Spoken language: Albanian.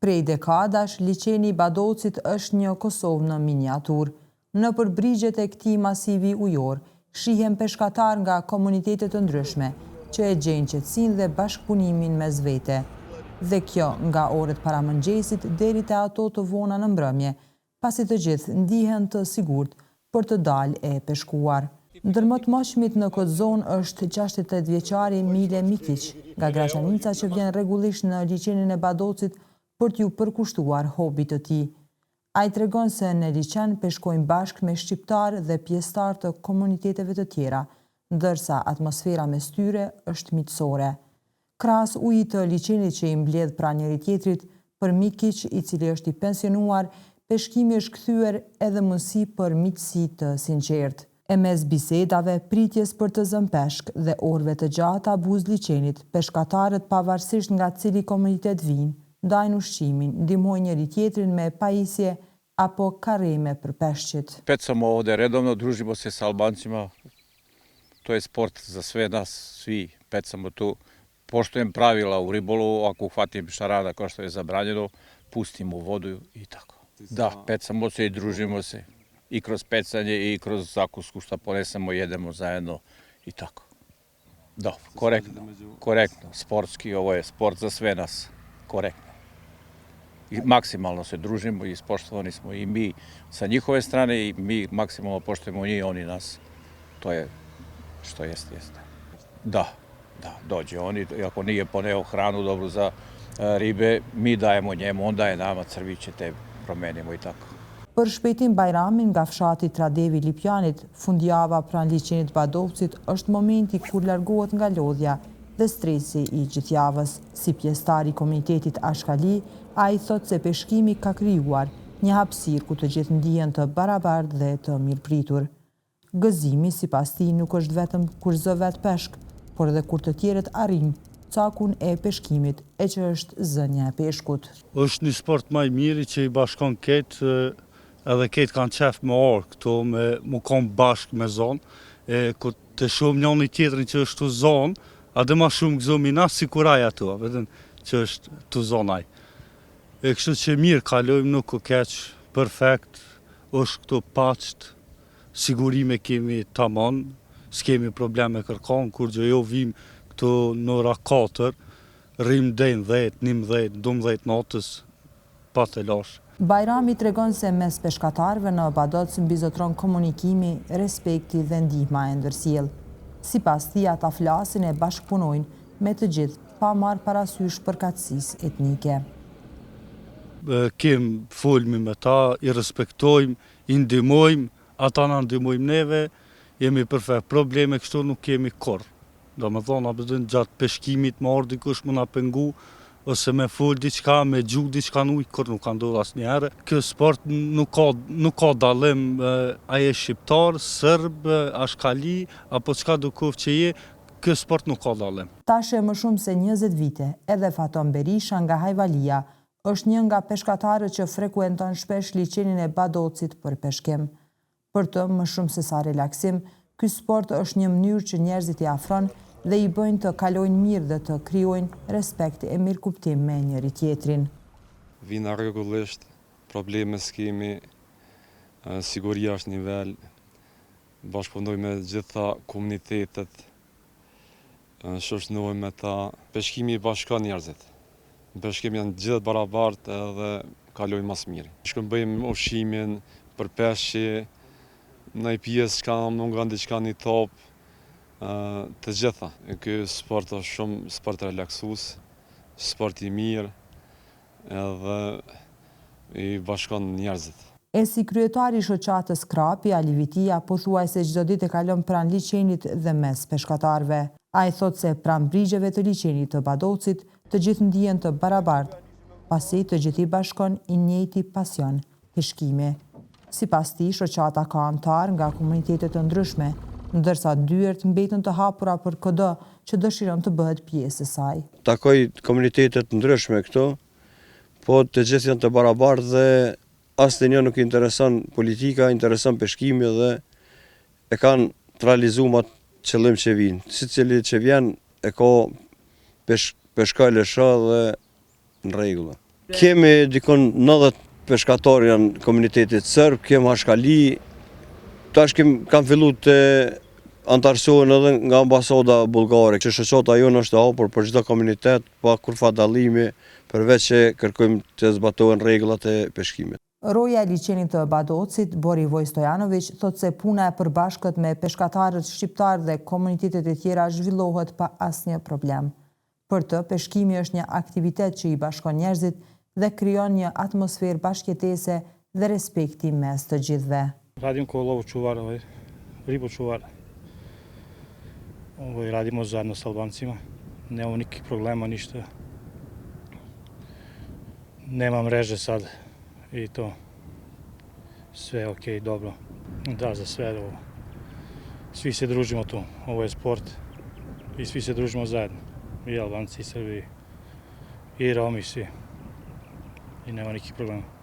Prej dekadash, liçeni i Badocit është një Kosovë në miniatur. Në përbrigjet e këtij masivi ujor, shihen peshkatar nga komunitete të ndryshme, që e gjejnë qetësinë dhe bashkëpunimin mes vete. Dhe kjo nga orët para mëngjesit deri te ato të vona në mbrëmje, pasi të gjithë ndihen të sigurt për të dalë e peshkuar. Ndër më të moshmit në këtë zonë është 68 vjeçari Mile Mikić, nga Graçanica, që vjen rregullisht në liçenin e Badocit për t'ju përkushtuar hobit të tij. Ai tregon se në liçen peshkojnë bashkë me shqiptarë dhe pjesëtar të komuniteteve të tjera, ndërsa atmosfera mes tyre është miqësore. Krahas ujit të liçenit që i mbledh pranë njëri tjetrit, për Mikić, i cili është i pensionuar, peshkimi është kthyer edhe mundësi për miqësi të sinqertë. E mes bisedave, pritjes për të zënë peshk dhe orëve të gjata buz liçenit, peshkatarët pavarësisht nga cili komunitet vinë, ndajnë ushqimin, ndihmojnë njëri tjetrin me pajisje apo karreme për peshqit. Pecamo ovde redovno, družimo se sa Albancima. To je sport za sve nas, svi pecamo tu. Poštujem pravila u ribolovu, ako uhvatim šarana kao što je zabranjeno, pustim u vodu i tako. Da, pecamo se i družimo se. I kroz pecanje i kroz zakusku što ponesemo, jedemo zajedno i tako. Da, korektno, sportski, ovo je sport za sve nas, korektno. I maksimalno se družimo i ispoštovani smo i mi sa njihove strane i mi maksimalno poštujemo i oni nas. To je što jeste. Da, dođe oni, ako nije poneo hranu dobru za ribe, mi dajemo njemu, on daje nama crviće, te promenimo i tako. Për shpejtim Bajramin nga fshati Tradevi Lipjanit, fundjava pranë liçenit Badocit është momenti kur largohet nga lodhja dhe stresi i gjithjavës. Si pjesëtar i komunitetit Ashkali, ai thot se peshkimi ka krijuar një hapësirë ku të gjithë ndihen të barabartë dhe të mirëpritur. Gëzimi, sipas tij, nuk është vetëm kur zë vet peshk, por edhe kur të tjerët arrijnë cakun e peshkimit, e që është zënia e peshkut. Është një sport më i miri që i bashkon këtë, edhe këtë kanë qef me orë këto, me konë bashkë me zonë, ku të shumë njëni tjetërin që është të zonë, a dhe ma shumë gëzomi na si kuraj ato, vetëm që është të zonaj. Kështu që mirë kalojmë, nuk o keqë, perfekt, është këto paqët, sigurime kemi tamon, s'kemi probleme kërkon, kur gjë jo vim këto në ora 4, rrim dejnë 10, 11, 12 natës, pa të lashë. Bajrami tregon se mes peshkatarëve në Badoc mbizotron komunikimi, respekti dhe ndihma e ndërsjellë. Sipas tij, ata flasin e bashkëpunojnë me të gjithë, pa marrë parasysh përkatësisë etnike. Kem folmi me ta, i respektojmë, i ndihmojmë, ata na ndihmojmë neve, jemi perfekt. Probleme kështu nuk kemi kurrë. Domethënë, gjatë peshkimit më ardhi dikush më na pengu, ose me fol diçka, me gjuh diçka në ujë, kur nuk ka ndodhur asnjëherë. Ky sport nuk ka dallim, ai është shqiptar, serb, ashkali apo çka do qoftë që je, ky sport nuk ka dallim. Tash më shumë se 20 vite, edhe Faton Berisha nga Hajvalia është një nga peshkatarët që frekuenton shpesh liçenin e Badocit për peshkim. Për të, më shumë se sa relaksim, ky sport është një mënyrë që njerëzit i afron dhe i bëjnë të kalojnë mirë dhe të krijojnë respekt e mirëkuptim me njëri tjetrin. Vina rregullisht, probleme s'kemi, siguria është nivel, bashkëpunoj me gjitha komunitetet, shoqërohem me ta. Peshkimi i bashkon njerëzit. Peshkimi janë gjithë barabartë edhe kalojnë mas mirë. Shkojmë bëjmë ushqimin për peshqi, në pjesë që mungon diçka në top, të gjitha. Ky sport është shumë sport relaksues, sport i mirë, edhe i bashkon njerëzit. E si kryetari i shoqatës Krapi, Ali Vitia, pothuajse çdo ditë e kalon pranë liçenit dhe mes peshkatarëve. Ai thot se pranë brigjeve të liçenit të Badocit, të gjithë ndihen të barabartë, pasi të gjithë i bashkon i njëjti pasion, peshkimi. Sipas tij, shoqata ka antar nga komunitete të ndryshme, ndërsa dyert mbeten të hapura për çdo që dëshiron të bëhet pjesë e saj. Takoj komunitete të ndryshme këtu, po të gjithë janë të barabartë dhe asnjë nuk i intereson politika, intereson peshkimi dhe e kanë të realizuar atë qëllim që vinë. Secili që vjen e ka peshkoj lësha dhe në rregull. Kemi dikon 90 peshkatorë janë komunitetit sërb, kemi hashkali, tash kam fillu të antarësohen edhe nga ambasada bulgare, që shoqata jonë është e hapur për çdo komunitet, pa kurfa dallimi, përveç që kërkojmë të zbatohen rregullat e peshkimit. Roja e liçenit të Badocit, Borivoj Stojanović, thot se puna e përbashkët me peshkatarët shqiptar dhe komunitetet e tjera zhvillohet pa asnjë problem. Për të, peshkimi është një aktivitet që i bashkon njerëzit dhe krijon një atmosferë bashkëjetese dhe respekti mes të gjithëve. Radim kao lovočuvar, ribočuvar. Radimo zajedno s Albancima. Nemamo nikakvih problema, ništa. Nema mreže sad i to. Sve je okej, dobro. Da, za sve ovo. Svi se družimo tu. Ovo je sport i svi se družimo zajedno. I Albanci, i Srbi, i Romi, svi. I nema nikakvih problema.